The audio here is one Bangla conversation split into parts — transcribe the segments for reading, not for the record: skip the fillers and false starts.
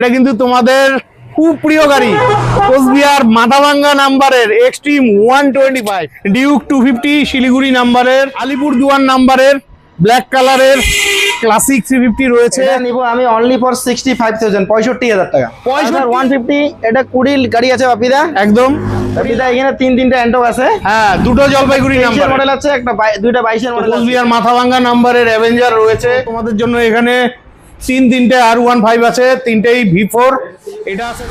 এটা কিন্তু তোমাদের খুব প্রিয় গাড়ি, কোচবিহার মাথাভাঙ্গা নাম্বারের এক্সট্রিম 125, ডিউক 250 শিলিগুড়ি নাম্বারের, আলিপুরদুয়ার নাম্বারের, ব্ল্যাক কালারের ক্লাসিক 350 রয়েছে। নিব আমি অনলি ফর 65,000, 65,000 টাকা। 150 এটা 20 গাড়ি আছে বাপিদা, একদম বাপিদা। এখানে তিনটা অ্যান্টক আছে। হ্যাঁ, দুটো জলপাইগুড়ি নাম্বার মডেল আছে, একটা দুইটা 22 এর মডেল আছে। কোচবিহার মাথাভাঙ্গা নাম্বারের অ্যাভেঞ্জার রয়েছে তোমাদের জন্য। এখানে তিনটে R15 আছে, তিনটেই V4 এটা আছে।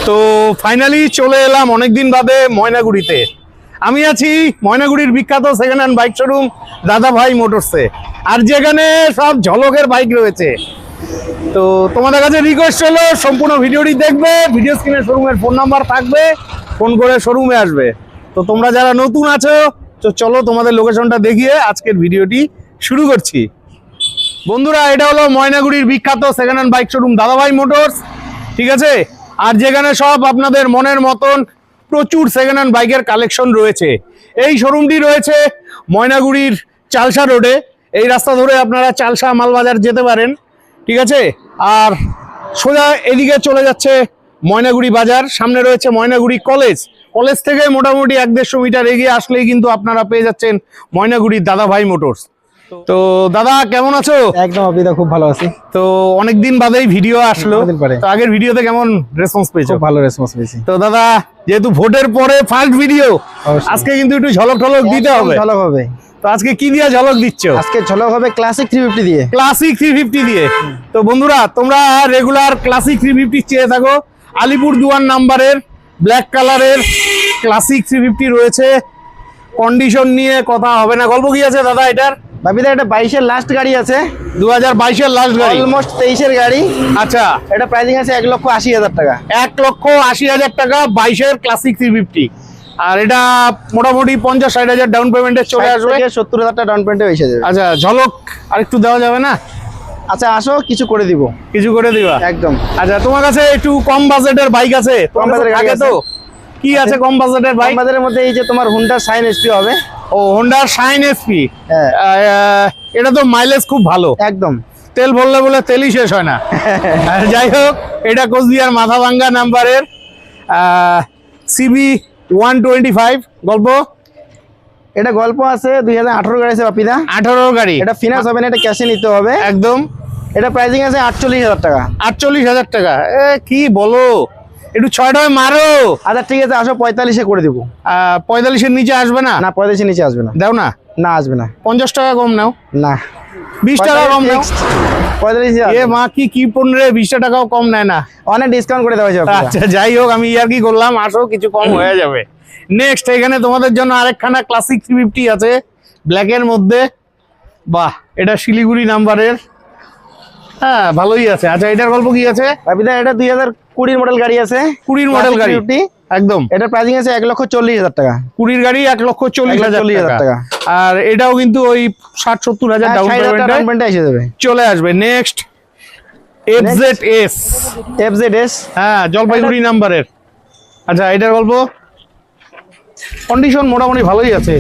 তো ফাইনালি চলে এলাম অনেকদিন বাদে ময়নাগুড়িতে। আমি আছি ময়নাগুড়ির বিখ্যাত সেকেন্ড হ্যান্ড বাইক শোরুম দাদা ভাই মোটরসে, আর যেখানে সব ঝলকের বাইক রয়েছে। তো তোমাদের কাছে রিকোয়েস্ট হলো সম্পূর্ণ ভিডিওটি দেখবে, ভিডিও স্ক্রিনে শোরুমের ফোন নাম্বার থাকবে, ফোন করে শোরুমে আসবে। তো তোমরা যারা নতুন আছো তো চলো তোমাদের লোকেশনটা দেখিয়ে আজকের ভিডিওটি শুরু করছি। বন্ধুরা, এটা হলো ময়নাগুড়ির বিখ্যাত সেকেন্ড হ্যান্ড বাইক শোরুম দাদা ভাই মোটরস, ঠিক আছে। আর যেখানে সব আপনাদের মনের মতন প্রচুর সেকেন্ড হ্যান্ড বাইকের কালেকশন রয়েছে। এই শোরুমটি রয়েছে ময়নাগুড়ির চালসা রোডে। এই রাস্তা ধরে আপনারা চালসা মালবাজার যেতে পারেন, ঠিক আছে। আর সোজা এদিকে চলে যাচ্ছে ময়নাগুড়ি বাজার, সামনে রয়েছে ময়নাগুড়ি কলেজ। কলেজ থেকে মোটামুটি 150 মিটার এগিয়ে আসলেই কিন্তু আপনারা পেয়ে যাচ্ছেন ময়নাগুড়ির দাদা ভাই মোটরস। তো দাদা কেমন আছো? একদম বাপিদা, খুব ভালো আছি। তো অনেকদিন বাদেই ভিডিও আসলো, তো আগের ভিডিওতে কেমন রেসপন্স পেয়েছো? খুব ভালো রেসপন্স পেয়েছি। তো দাদা, যেহেতু ভোটের পরে ফার্স্ট ভিডিও, আজকে কিন্তু একটু ঝলক ঠলক দিতে হবে। ঝলক হবে। তো আজকে কি দিয়ে ঝলক দিচ্ছ? আজকে ঝলক হবে ক্লাসিক 350 দিয়ে। ক্লাসিক 350 দিয়ে। তো বন্ধুরা, তোমরা রেগুলার ক্লাসিক 350 চেয়ে থাকো, আলিপুরদুয়ার নাম্বারের ব্ল্যাক কালারের ক্লাসিক 350 রয়েছে। কন্ডিশন নিয়ে কথা হবে না। গল্প কি আছে দাদা এটার? বাপিদা, এটা 22 এর লাস্ট গাড়ি আছে, 2022 এর লাস্ট গাড়ি, অলমোস্ট 23 এর গাড়ি। আচ্ছা, এটা প্রাইসিং আছে 1,80,000 টাকা। 1,80,000 টাকা 22 এর ক্লাসিক 350। আর এটা মোটামুটি 50-60 ডাউন পেমেন্টে চলে আসবে। 70,000 টাকা ডাউন পেমেন্টে এসে যাবে। আচ্ছা, ঝলক আরেকটু দেওয়া যাবে না? আচ্ছা, আসো, কিছু করে দিব। কিছু করে দিবা একদম। আচ্ছা, তোমার কাছে একটু কম বাজেটের বাইক আছে? কম বাজেটের গাড়ি আছে তো কি আছে কম বাজেটের বাইক? আমাদের মধ্যে এই যে তোমার হোন্ডা শাইন এসপি হবে। ও, হোন্ডা শাইন এসপি। হ্যাঁ, এটা তো মাইলেজ খুব ভালো, একদম। তেল ভরলে বলে তেলই শেষ হয় না। আর যাই হোক, এটা কোচবিহার মাথাভাঙ্গা নাম্বারের CB 125। গল্প এটা গল্প আছে 2018 গাড়ি আছে বাপিদা। 18 গাড়ি। এটা ফিনান্স হবে না, এটা ক্যাশে নিতে হবে একদম। এটা প্রাইসিং আছে 48,000 টাকা। 48,000 টাকা? কি বলো, একটু 6 মারো। আচ্ছা ঠিক আছে, আসো, 45-এ করে দিব। 45-এর নিচে আসবে না? না, 45-এর নিচে আসবে না। দাও না। না, আসবে না। 50 টাকা কম নাও। না, 20 টাকা কম নাও। 45 এ মা, কি পণ্যে 20 টাকাও কম নেয় না? অনেক ডিসকাউন্ট করে দেওয়া হয়েছে। আচ্ছা, যাই হোক, আমি ইয়ার কি করলাম, আসো, কিছু কম হয়ে যাবে। নেক্সট, এখানে তোমাদের জন্য আরেকখানা ক্লাসিক 350 আছে ব্ল্যাকের মধ্যে। বাহ, এটা শিলিগুড়ি নাম্বারের। হ্যাঁ, ভালোই আছে। আচ্ছা, এটার গল্প কি আছে? বাপিদা, এটা 2020 মডেল গাড়ি আছে। 20 মডেল গাড়ি, একদম। এটা প্রাইসিং আছে 1,40,000 টাকা। 20 গাড়ি 1,40,000 টাকা। আর এটাও কিন্তু ওই 60-70,000 ডাউন পেমেন্টে এসে যাবে, চলে আসবে। Next, FZS। হ্যাঁ, জলপাইগুড়ি নাম্বারের। আচ্ছা, এটার গল্প? কন্ডিশন মোটামুটি ভালোই আছে।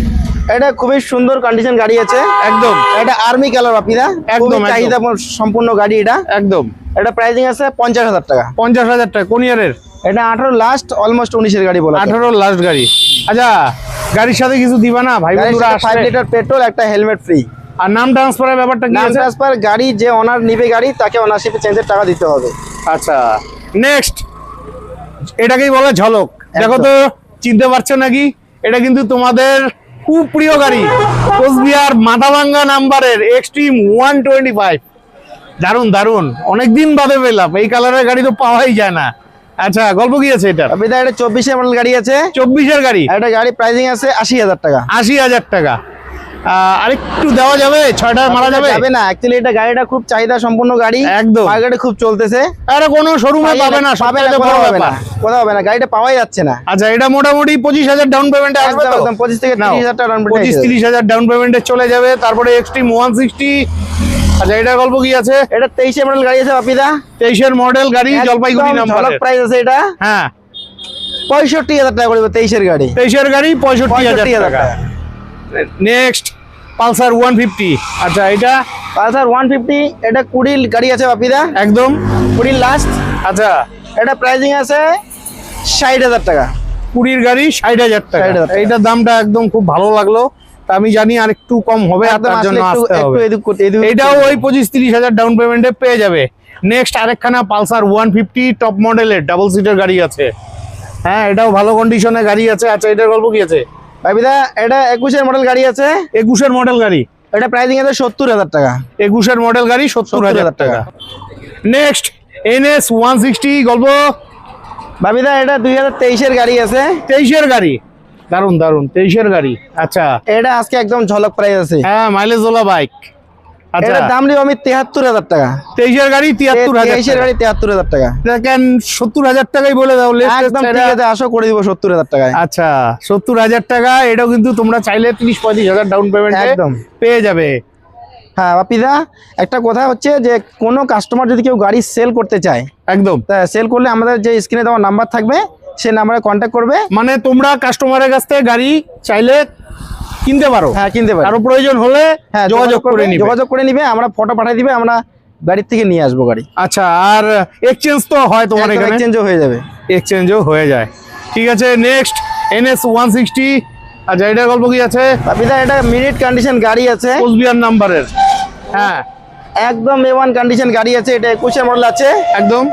এটা খুবই সুন্দর কন্ডিশন গাড়ি আছে, একদম। এটা আর্মি কালার বাপিদা, একদম চাহিদা সম্পূর্ণ গাড়ি এটা, একদম। এটা প্রাইসিং আছে 50,000 টাকা। 50,000 টাকা। কোন ইয়ারের? এটা 18 লাস্ট, অলমোস্ট 19-এর গাড়ি বলা। 18 লাস্ট গাড়ি। আচ্ছা, গাড়ির সাথে কিছু দিবা না ভাই বন্ধুরা? 5 লিটার পেট্রোল, একটা হেলমেট ফ্রি। আর নাম ট্রান্সফারের ব্যাপারটা কি আছে? ট্রান্সফার, গাড়ি যে ওনার নিবে গাড়ি তাকে ওনারশিপে চেঞ্জের টাকা দিতে হবে। আচ্ছা, নেক্সট, এটাকেই বলে ঝলক। দেখো তো, চিনতে পারছো নাকি? এটা কিন্তু তোমাদের খুব প্রিয় গাড়ি, কোচবিহার মাথাভাঙ্গা নাম্বারের এক্সট্রিম 125। দারুন দারুন, অনেকদিন বাদে পেলাম। এই কালারের গাড়ি তো পাওয়াই যায় না। আচ্ছা, গল্প কি আছে এটা? এটা 24-এর মডেল গাড়ি আছে। 24-এর গাড়ি। এটা গাড়ি প্রাইসিং আছে 80,000 টাকা। 80,000 টাকা। আরেকটু দেওয়া যাবে? 6 টাকা মারা যাবে? যাবে না, অ্যাকচুয়ালি এটা গাড়িটা খুব চাহিদা সম্পূর্ণ গাড়ি, একদম। মার্কেটে খুব চলতেছে। আরে কোনো শোরুমে পাবে না, কোথাও হবে না, কোথাও হবে না, গাড়িটা পাওয়াই যাচ্ছে না। আচ্ছা, এটা মোটামুটি 25,000 ডাউন পেমেন্টে আসবে তো? একদম 25 থেকে 30,000 টাকা ডাউন পেমেন্ট। 25-30,000 ডাউন পেমেন্টে চলে যাবে। তারপরে এক্সট্রিম 160। আচ্ছা, এটার গল্প কি আছে? এটা 23-এর মডেল গাড়ি আছে বাপিদা। 23-এর মডেল গাড়ি, জলপাইগুড়ি নাম্বার। ঝলক প্রাইস আছে এটা। হ্যাঁ, 65,000 টাকা করে 23-এর গাড়ি। 23-এর গাড়ি 65,000 টাকা। Next, Pulsar 150। আচ্ছা এটা পালসার 150 এটা 20 গাড়ি আছে বাপিদা, একদম 20 লাস্ট। আচ্ছা এটা প্রাইসিং আছে 60,000 টাকা। 20 গাড়ি 60,000 টাকা। 60,000 টাকা। এইটার দামটা একদম খুব ভালো লাগলো। তা আমি জানি আর একটু কম হবে, আর একদম তার জন্য আসলে আসতে একটু হবে। এদিক এটাও ওই 25-30 হাজার ডাউন পেমেন্টে পেয়ে যাবে। নেক্সট আরেকখানা পালসার 150 টপ মডেলের ডাবল সিটের গাড়ি আছে। হ্যাঁ এটাও ভালো কন্ডিশনে গাড়ি আছে। আচ্ছা এটার গল্প কি আছে? বাপিদা এটা 21 মডেল গাড়ি আছে। 21 মডেল গাড়ি, এটা প্রাইসিং আছে 70,000 টাকা। 21 মডেল গাড়ি 70,000 টাকা। নেক্সট NS 160 গল্প। বাপিদা এটা 2023 গাড়ি আছে। 23 গাড়ি, দারুন দারুন 23 গাড়ি। আচ্ছা এটা আজকে একদম ঝলক প্রাইস আছে। হ্যাঁ মাইলেজ ওলা বাইক। আচ্ছা এটার দাম নিব আমি 73,000 টাকা। 23 গাড়ি 73,000 23 গাড়ি 73,000 টাকা। দেখেন 70,000 টাকাই বলে দাও। একদম ঠিক আছে, আসো করে দিব 70,000 টাকায়। আচ্ছা 70,000 টাকা। এটাও কিন্তু তোমরা চাইলে 30-35 হাজার ডাউন পেমেন্ট একদম পেয়ে যাবে। হ্যাঁ বাপিদা একটা কথা হচ্ছে যে কোনো কাস্টমার যদি কেউ গাড়ি সেল করতে চায়, একদম তা সেল করলে আমাদের যে স্ক্রিনে দেওয়া নাম্বার থাকবে সেই নাম্বারে কন্ট্যাক্ট করবে। মানে তোমরা কাস্টমারের কাছ থেকে গাড়ি চাইলে কিনতে পারো। হ্যাঁ কিনতে পারো। আরো প্রয়োজন হলে হ্যাঁ যোগাযোগ করে নিবে। যোগাযোগ করে নিবে, আমরা ফটো পাঠিয়ে দিবে, আমরা গাড়ি থেকে নিয়ে আসবো গাড়ি। আচ্ছা আর এক্সচেঞ্জ তো হয় তোমার এখানে? এক্সচেঞ্জও হয়ে যাবে। এক্সচেঞ্জও হয়ে যায়। ঠিক আছে নেক্সট NS 160। আচ্ছা এটার গল্প কি আছে? বাপিদা এটা মিনিট কন্ডিশন গাড়ি আছে, কোচবিহার নাম্বারের। হ্যাঁ একদম A1 কন্ডিশন গাড়ি আছে। এটা 21 মডেল আছে একদম।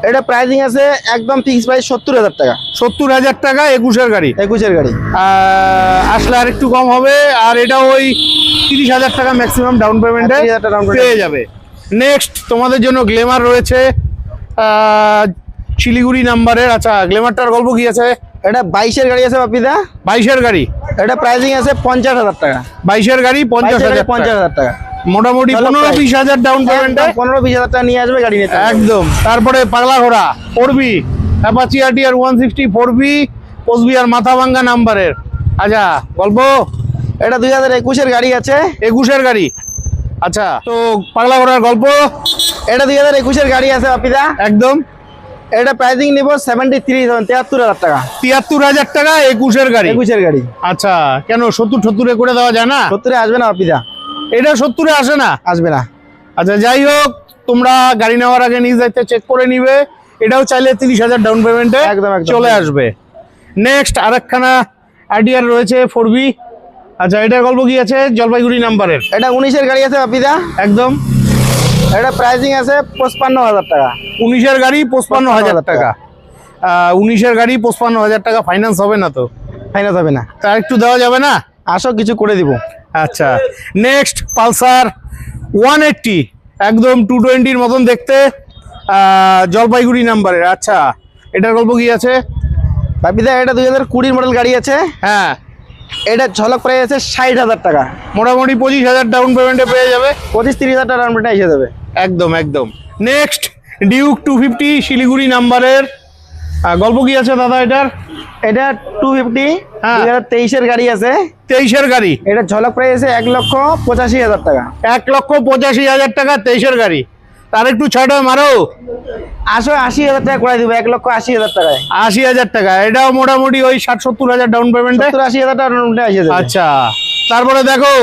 এটা প্রাইসিং আছে একদম ফিক্স প্রাইস 70,000 টাকা। 70,000 টাকা 21 গাড়ি। 21 গাড়ি আসলে আর একটু কম হবে। আর এটা ওই 30,000 টাকা ম্যাক্সিমাম ডাউন পেমেন্টে 30,000 টাকা down payment। পেয়ে যাবে। নেক্সট তোমাদের জন্য গ্লেমার রয়েছে শিলিগুড়ি নাম্বারের। আচ্ছা গ্লেমারটার গল্প কি আছে? এটা 22 গাড়ি আছে বাপিদা। 22 গাড়ি, এটা প্রাইসিং আছে 50,000 টাকা। 22 গাড়ি 50,000 50,000 টাকা। মোটামুটি চলো 15-20 হাজার ডাউন পেমেন্টে 15-20,000 টাকা নিয়ে আসবে গাড়ি নিতে। একদম। তারপরে পাগলা ঘোড়া 4B Apache RTR 160 4B Cooch Behar Mathabhanga নাম্বারের। আচ্ছা গল্প। এটা 2021 গাড়ি আছে। 21 গাড়ি। আচ্ছা তো পাগলা ঘোড়ার গল্প। এটা 2021 গাড়ি আছে বাপিদা। একদম। এটা প্রাইসিং নিব 73,000 টাকা। 73,000 টাকা 21 গাড়ি। 21 গাড়ি। আচ্ছা কেন 70-70 করে দেওয়া যায় না? 70 আসবে না বাপিদা, এটা 70 আসে না? আসবে না। আচ্ছা যাই হোক, তোমরা গাড়ি নেওয়ার আগে নিজ দায়িত্বে চেক করে নিবে। এটাও চাইলে 30,000 ডাউন পেমেন্টে একদম, একদম। চলে আসবে। নেক্সট আরেকখানা RTR রয়েছে 4B। আচ্ছা এটার গল্প কি আছে? জলপাইগুড়ি নাম্বারের। এটা 19 গাড়ি আছে বাপিদা। একদম। এটা প্রাইসিং আছে 55,000 টাকা। 19 গাড়ি 55,000 টাকা। 19 গাড়ি 55,000 টাকা। ফাইন্যান্স হবে না তো? ফাইনাল হবে না। তা একটু দেওয়া যাবে না? আসো কিছু করে দিব। আচ্ছা নেক্সট পালসার 180 একদম 220-র মতন দেখতে, জলপাইগুড়ি নাম্বারের। আচ্ছা এটার গল্প কি আছে? বাপিদা এটা 2020 মডেল গাড়ি আছে। হ্যাঁ এটা ঝলক প্রাইস আছে 60,000 টাকা। মোটামুটি 25,000 ডাউন পেমেন্টে পেয়ে যাবে। 25-30,000 টাকা ডাউন পেমেন্ট এসে যাবে। একদম একদম। নেক্সট ডিউক 250 শিলিগুড়ি নাম্বারের। গল্প কি আছে দাদা এটার? এটা 250 হ্যাঁ। 2023 গাড়ি আছে। 23 গাড়ি। এটা ঝলক প্রাইস আছে 1,85,000 টাকা। 1,85,000 টাকা 23 গাড়ি। তার একটু ছাড় মারো। আসো 80,000 টাকা করে দিব। 1,80,000 টাকায় 80,000 টাকা। এটাও মোটামুটি ওই 60-70 হাজার ডাউন পেমেন্টে। 70-80,000 টাকা ডাউন পেমেন্ট এসে যাবে। আচ্ছা তারপরে দেখো,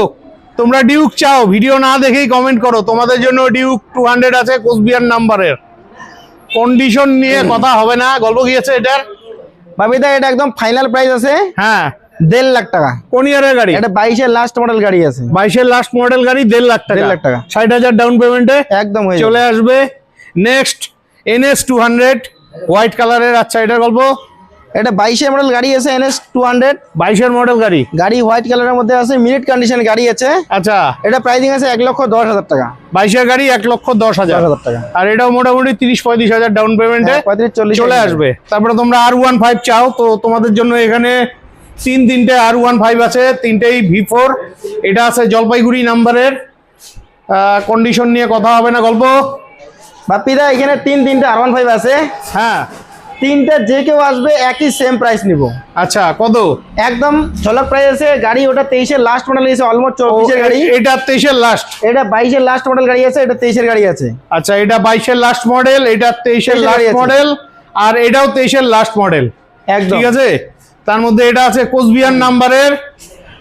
তোমরা ডিউক চাও, ভিডিও না দেখেই কমেন্ট করো। তোমাদের জন্য ডিউক 200 আছে কোচবিহার নাম্বারের। কন্ডিশন নিয়ে কথা হবে না। গল্প কি আছে এটার? বাপিদা এটা একদম ফাইনাল প্রাইস আছে হ্যাঁ 1.5 লাখ টাকা। কোন ইয়ারের গাড়ি? এটা 22 লাস্ট মডেল গাড়ি আছে। 22 লাস্ট মডেল গাড়ি 1.5 লাখ টাকা। 1.5 লাখ টাকা। 60,000 ডাউন পেমেন্টে একদম হয়ে চলে যাবে। আসবে। নেক্সট NS 200 হোয়াইট কালারের। আচ্ছা এটার গল্প। এটা 22 মডেল গাড়ি আছে NS 200 22 মডেল গাড়ি। গাড়ি হোয়াইট কালারের মধ্যে আছে, মিনিট কন্ডিশন গাড়ি আছে। আচ্ছা এটা প্রাইসিং আছে 1,10,000 টাকা। 22 গাড়ি 1,10,000 টাকা। আর এটাও মোটামুটি 30-35 হাজার ডাউন পেমেন্টে 35-40 চলে আসবে। তারপরে তোমরা R15 চাও তো তোমাদের জন্য এখানে তিনটে R15 আছে, তিনটেই V4। এটা আছে জলপাইগুড়ি নাম্বারের। কন্ডিশন নিয়ে কথা হবে না। গল্প। বাপিদা এখানে তিনটে R15 আছে। হ্যাঁ তিনটা যে কেউ আসবে একই সেম প্রাইস নিব। আচ্ছা কত? একদম ঝলক প্রাইস আছে। গাড়ি ওটা 23 লাস্ট মডেল আছে, অলমোস্ট 24 গাড়ি। এটা 23 লাস্ট। এটা 22 লাস্ট মডেল গাড়ি আছে, এটা 23 গাড়ি আছে। আচ্ছা এটা 22 লাস্ট মডেল, এটা 23 গাড়ি লাস্ট আছে। মডেল, আর এটাও 23 লাস্ট মডেল। একদম ঠিক আছে। তার মধ্যে এটা আছে কোচবিহার নাম্বারের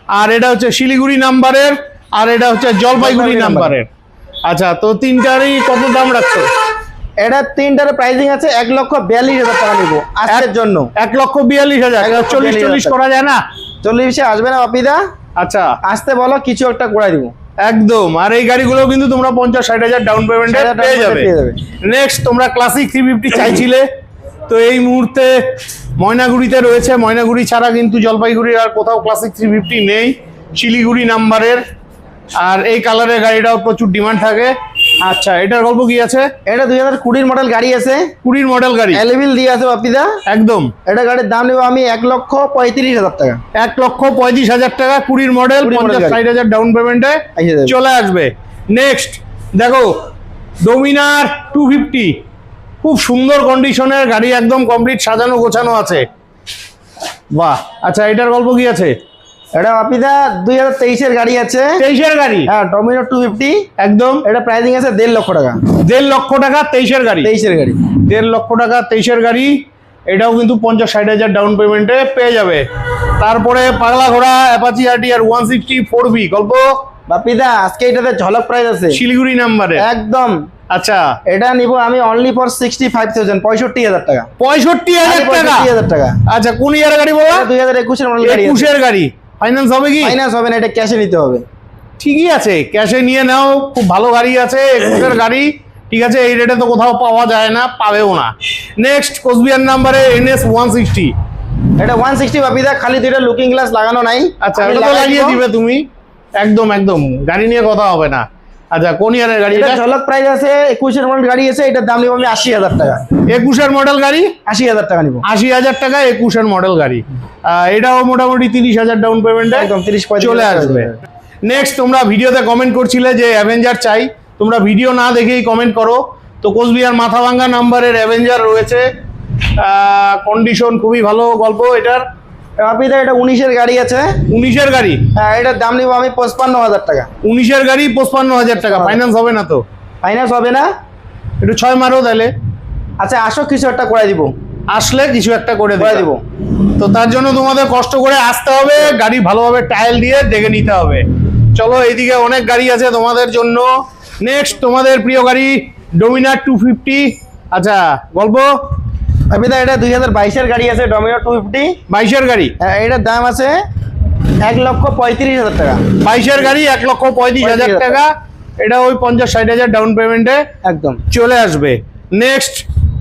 আর এটা হচ্ছে শিলিগুড়ি নাম্বারের, আর এটা হচ্ছে জলপাইগুড়ি নাম্বারের। আচ্ছা, তো তিনটারই কত দাম রাখছো? এটা তিনটার প্রাইসিং আছে 1,42,000 টাকা নিব আজকের জন্য। 1,42,000। 40 করা যায় না? 40 আসবে না বাপিদা? আচ্ছা, আসতে বলো, কিছু একটা করে দিব একদম। আর এই গাড়িগুলো কিন্তু তোমরা 50-60 ডাউন পেমেন্টে পেয়ে যাবে। নেক্সট, তোমরা ক্লাসিক 350 চাইছিলে, তো এই মুহূর্তে ময়নাগুড়িতে রয়েছে। ময়নাগুড়ি ছাড়া কিন্তু জলপাইগুড়ির আর কোথাও ক্লাসিক 350 নেই, শিলিগুড়ি নাম্বারের। আর এই কালারের গাড়িটাও প্রচুর ডিমান্ড থাকে। আচ্ছা, এটার গল্প কি আছে? এটা 2020 মডেল গাড়ি আছে, 20 মডেল গাড়ি, অ্যালেভিল দিয়ে আছে বাপিদা একদম। এটা গাড়ির দাম নেবো আমি 1,35,000 টাকা। 1,35,000 টাকা, 20 মডেল, 50-60 ডাউন পেমেন্টে চলে আসবে। নেক্সট দেখো, ডোমিনার 250, খুব সুন্দর কন্ডিশনের গাড়ি, একদম কমপ্লিট সাজানো গোছানো আছে। বাহ। আচ্ছা, এটার গল্প কি আছে? এটা বাপিদা 2023 গাড়ি আছে। 23 গাড়ি, হ্যাঁ, ডমিনার 250 একদম। এটা প্রাইসিং আছে 1.5 লক্ষ টাকা। 1.5 লক্ষ টাকা 23 গাড়ি। 23 গাড়ি, 1.5 লক্ষ টাকা 23 গাড়ি। এটাও কিন্তু 50-60 ডাউন পেমেন্টে পেয়ে যাবে। তারপরে পাগলা ঘোড়া অ্যাপাচি আরটিআর 160 4B গল্প বাপিদা আজকে এটাতে ঝলক প্রাইস আছে, শিলিগুড়ি নাম্বারে, একদম। আচ্ছা, এটা নিব আমি অনলি ফর 65,000, 65,000 টাকা। 65,000 টাকা? 65,000 টাকা। আচ্ছা, কোন ইয়ারের গাড়ি বলা? 2021 এর মডেল গাড়ি। 21 গাড়ি। ফাইন্যান্স হবে কি? ফাইন্যান্স হবে না, এটা ক্যাশে নিতে হবে। ঠিকই আছে, ক্যাশে নিয়ে নাও, খুব ভালো গাড়ি আছে, 21 গাড়ি। ঠিক আছে, এই রেটে তো কোথাও পাওয়া যায় না, পাবেও না। নেক্সট, কোচবিহার নাম্বারে NS 160। এটা 160 বাপিদা, খালি দুইটা লুকিং গ্লাস লাগানো নাই। আচ্ছা, এটা তো লাগিয়ে দিবে তুমি, একদম একদম, গাড়ি নিয়ে কথা হবে না। আচ্ছা, কোন ইয়ারের গাড়ি এটা? এটা ঝলক প্রাইস আছে 21 এর মডেল গাড়ি আছে, এটার দাম নিব আমি 80,000 টাকা। 21 মডেল গাড়ি, 80,000 টাকা নিব। 80,000 টাকা 21 মডেল গাড়ি। এটাও মোটামুটি 30,000 ডাউন পেমেন্টে একদম 30-35 চলে আসবে। নেক্সট, তোমরা ভিডিওতে কমেন্ট করছিলে যে অ্যাভেঞ্জার চাই, তোমরা ভিডিও না দেখেই কমেন্ট করো। তো কোচবিহার মাথাভাঙ্গা নাম্বারের অ্যাভেঞ্জার রয়েছে, কন্ডিশন খুবই ভালো। গল্প এটার বাপিদা এটা 19 এর গাড়ি আছে। 19 গাড়ি, হ্যাঁ, এটার দাম নিব আমি 55,000 টাকা। 19 গাড়ি 55,000 টাকা। ফাইন্যান্স হবে না তো? ফাইন্যান্স হবে না। একটু 6 মারো তাহলে। আচ্ছা, আসো, কিছু একটা করে দিব, আসলে কিছু একটা করে করে দিব। তো তার জন্য তোমাদের কষ্ট করে আসতে হবে, গাড়ি ভালোভাবে টায়াল দিয়ে দেখে নিতে হবে। চলো, এইদিকে অনেক গাড়ি আছে তোমাদের জন্য। নেক্সট, তোমাদের প্রিয় গাড়ি ডোমিনার 250। আচ্ছা, গল্প? বাপিদা এটা 2022 এর গাড়ি আছে, ডমিনার 250। 22 গাড়ি, হ্যাঁ, এটার দাম আছে 1,35,000 টাকা। 22 গাড়ি 1,35,000 টাকা। এটা ওই 50-60 ডাউন পেমেন্টে একদম চলে আসবে। নেক্সট,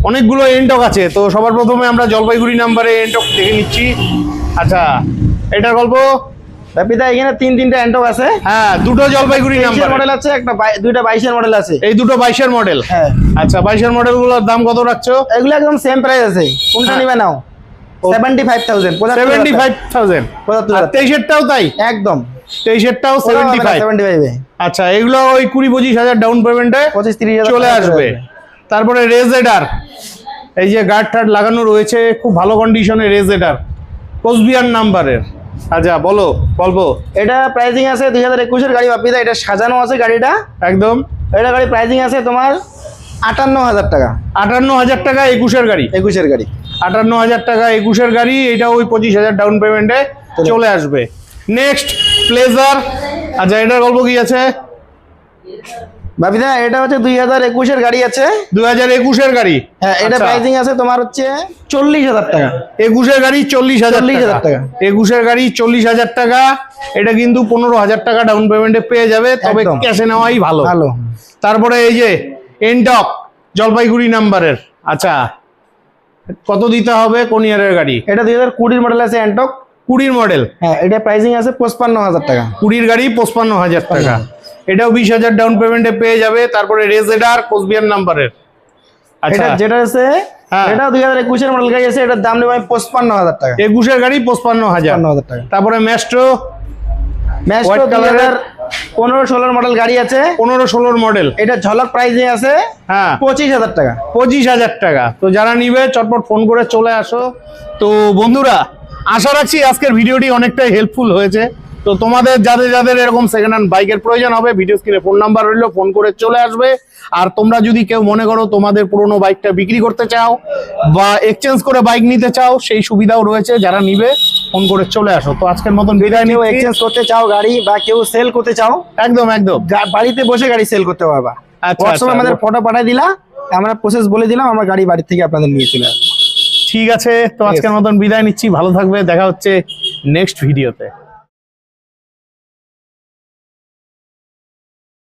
অনেকগুলো এনটক আছে, তো সবার প্রথমে আমরা জলপাইগুড়ি নাম্বারে এনটক দেখে নিচ্ছি। আচ্ছা, এটার গল্প? বাপিদা এখানে তিনটা এন্টক আছে। হ্যাঁ, দুটো জলপাইগুড়ি নাম্বার মডেল আছে, দুইটা 22 এর মডেল আছে। এই দুটো 22 মডেল। হ্যাঁ। আচ্ছা, 22 মডেলগুলোর দাম কত রাখছো? এগুলো একদম সেম প্রাইস আছে, কোনটা নিবে নাও? 75,000। 75,000। আর 23-টাও তাই? একদম 23-টাও 75। আচ্ছা, এগুলো ওই 20-25,000 ডাউন পেমেন্টে 25-30,000 চলে আসবে। তারপরে রেজেডার, এই যে গার্ড টার্ড লাগানো রয়েছে, খুব ভালো কন্ডিশনে রেজেডার, কোচবিহার নাম্বারের। আচ্ছা, বলো গল্প। এটা প্রাইসিং আছে 2021 এর গাড়ি বাপিদা, এটা সাজানো আছে গাড়িটা একদম। এটা গাড়ি প্রাইসিং আছে তোমার 58,000 টাকা। 58,000 টাকা 21 গাড়ি। 21 গাড়ি, 58,000 টাকা 21 গাড়ি। এটা ওই 25,000 ডাউন পেমেন্টে চলে আসবে। Next, pleasure. আচ্ছা, এটার গল্প কি আছে? বাপিদা এটা হচ্ছে 2021 এর গাড়ি আছে। 2021 গাড়ি, হ্যাঁ, এটা আচ্ছা। প্রাইসিং আছে তোমার হচ্ছে 40,000 টাকা। 21 গাড়ি 40,000 40,000 টাকা। 21 গাড়ি 40,000 টাকা। এটা কিন্তু 15,000 টাকা ডাউন পেমেন্টে পেয়ে যাবে, তবে একদম। ক্যাশে নেওয়াই ভালো। ভালো। তারপরে এই যে এনটক জলপাইগুড়ি নাম্বারের। আচ্ছা, কত দিতে হবে? কোন ইয়ারের গাড়ি? এটা 2020 মডেল আছে এন্টক। 20 মডেল। হ্যাঁ, এটা প্রাইসিং আছে 55,000 টাকা। 20 গাড়ি 55,000 টাকা। এটাও 20,000 ডাউন পেমেন্টে পেয়ে যাবে। তারপরে রেজেডার কোচবিহার নাম্বারের। আচ্ছা, এটা যেটা আছে হ্যাঁ। এটা 2021 এর মডেল গাড়ি আছে, এটার দাম নেব আমি 55,000 টাকা। 21 গাড়ি 55,000 টাকা। তারপরে ম্যাস্ট্রো ম্যাস্ট্রো White colour এর 2015-16 মডেল গাড়ি আছে। 15-16 মডেল। এটা ঝলক প্রাইসিং আছে হ্যাঁ, 25,000 টাকা। 25,000 টাকা। তো যারা নিবে চটপট ফোন করে চলে আসো। তো বন্ধুরা, আশা রাখছি আজকের ভিডিওটি অনেকটাই হেল্পফুল হয়েছে। তো তোমাদের যাদের যাদের এরকম সেকেন্ড হ্যান্ড বাইকের প্রয়োজন হবে, ভিডিও স্ক্রিনে ফোন নাম্বার রইলো, ফোন করে চলে আসবে। আর তোমরা যদি কেউ মনে করো তোমাদের পুরোনো বাইকটা বিক্রি করতে চাও বা এক্সচেঞ্জ করে বাইক নিতে চাও, সেই সুবিধাও রয়েছে, যারা নিবে ফোন করে চলে আসো। তো আজকের মতন বিদায় কেউ নিচ্ছি। এক্সচেঞ্জ করতে চাও গাড়ি বা কেউ সেল করতে চাও, একদম একদম বাড়িতে বসে গাড়ি সেল করতে পারবা। আচ্ছা, হোয়াটসঅ্যাপে আচ্ছা। আমাদের ফটো পাঠিয়ে দিলা, আমরা প্রসেস বলে দিলাম, আমরা গাড়ি বাড়ি থেকে আপনাদের নিয়ে চলে আসবো। ঠিক আছে, তো আজকের মতন বিদায় নিচ্ছি। ভালো থাকবে, দেখা হচ্ছে নেক্সট ভিডিওতে।